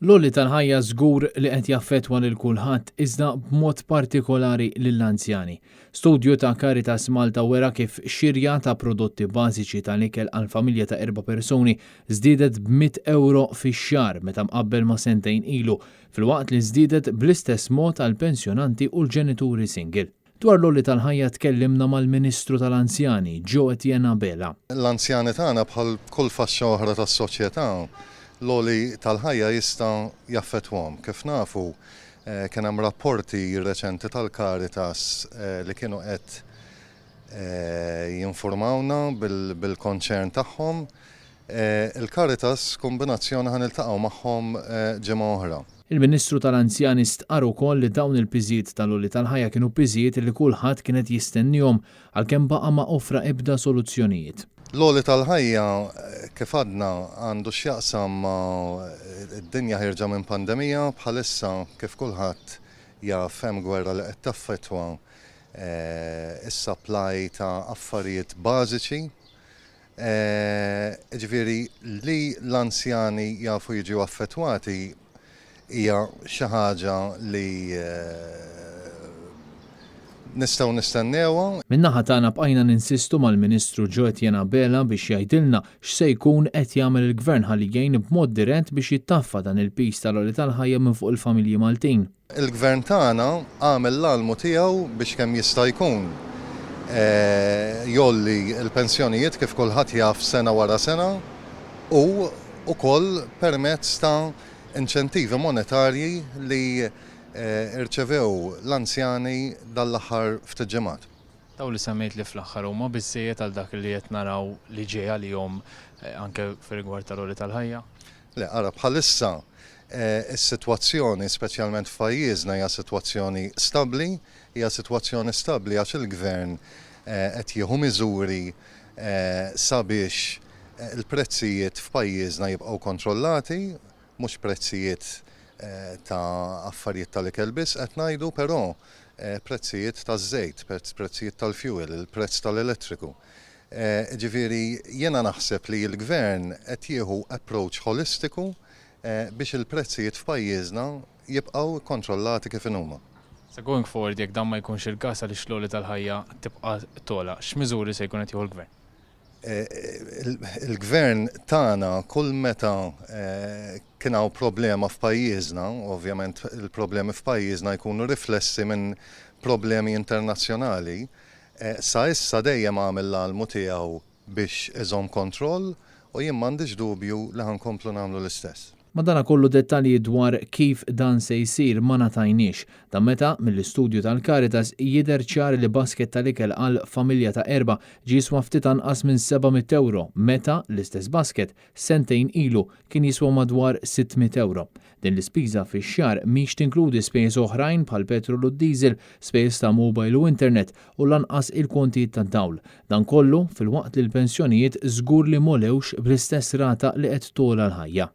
L-għolli tal-ħajja żgur li qed jaffettwa lil kulħadd iżda b'mod partikolari lill-anzjani. Studju ta' Caritas Malta wera kif xirja ta' prodotti bażiċi tal-ikel għal familja ta' 4 persuni żdiedet b'100 € fix-xahar meta mqabbel ma' sentejn ilu, filwaqt li żdiedet bl-istess mod għal pensjonanti u l-ġenituri single. Dwar l-għolli tal-ħajja tkellimna mal-Ministru tal-Anzjani, Joe Etienne Abela. L-anzjani tagħna bħal kull faxxa oħra tas-soċjetà l-għolli tal-ħajja jista' jaffettwahom. Kif nafu kien hemm rapporti reċenti tal-Caritas li kienu qed jinformawna bil-konċern tagħhom. Il-Caritas kombinazzjoni ħaniltaqgħu magħhom ġimgħa oħra. Il-Ministru tal-Anzjani stqar ukoll li dawn il-piżijiet tal-għolli tal-ħajja kienu piżijiet li kulħadd kienet jistennihom għalkemm baqa' ma offra ebda soluzzjonijiet. L-għolli tal-ħajja kif għadna għandu x'jaqsam id-dinja ħirġa minn pandemija bħalissa kif kulħadd jaf hemm gwerra li qed taffettwa is-supply ta' affarijiet bażiċi. Ġifieri li l-anzjani jafu jiġu affettwati hija xi ħaġa li nistgħu nistennewha. Min-naħa tagħna bqajna ninsistu mal-Ministru Joe Etienne Abela biex jgħidilna x'se jkun qed jagħmel il-Gvern ħalli jgħin b'mod dirett biex jittaffa dan il-pis tal-għolli tal-ħajja minn fuq il-familji Maltin. Il-Gvern tagħna għamel l-almu tiegħu biex kemm jista' jkun jolli l-pensjonijiet kif kulħadd jaf sena wara sena u wkoll permezz ta' inċentivi monetarji li irċevew l-anzjani dal-aħħar ftit ġimgħat. Daw li semmejt li fl-aħħar huma biżżejjed għal dak li qed naraw li ġej għalihom anke fir-rigward tal-għolli tal-ħajja? Le, ara bħalissa is-sitwazzjoni speċjalment f'pajjiżna hija sitwazzjoni stabbli, għax il-Gvern qed jieħu miżuri sabiex il-prezzijiet f'pajjiżna jibqgħu kontrollati, mhux prezzijiet ta' affarijiet tal-ikel biss qed ngħidu, però prezzijiet taż-żejt, prezzijiet tal-fuel, il-prezz tal-elettriku. Ġifieri jiena naħseb li l-Gvern qed jieħu approach holistiku biex il-prezzijiet f'pajjiżna jibqgħu kontrollati kif huma. So going forward jekk dan ma jkunx il-każ għaliex l-għolli tal-ħajja tibqa' tola, x'miżuri se jkun qed jieħu l-Gvern? Il-Gvern tagħna kull meta kien hawn problema f'pajjiżna, ovvjament il-problemi f'pajjiżna jkunu riflessi minn problemi internazzjonali, sa issa dejjem għamel l-almu tiegħu biex iżomm kontroll u jien m'għandix dubju li ħankomplu nagħmlu l-istess. Madankollu dettalji dwar kif dan se jsir ma ngħatajniex, ta' meta mill-istudju tal-Caritas jidher ċar li basket tal-ikel għal familja ta' 4 ġie jiswa ftit anqas minn 700 €, meta l-istess basket sentejn ilu kien jiswa madwar 600 €. Din l-ispiża fix-xahar mhix tinkludi spejjeż oħrajn bħal petrol u d-diesel, spejjeż ta' mobile u internet u lanqas il-kontijiet tad-dawl. Dan kollu filwaqt li l-pensjonijiet żgur li molewx bl-istess rata li qed tola l-ħajja.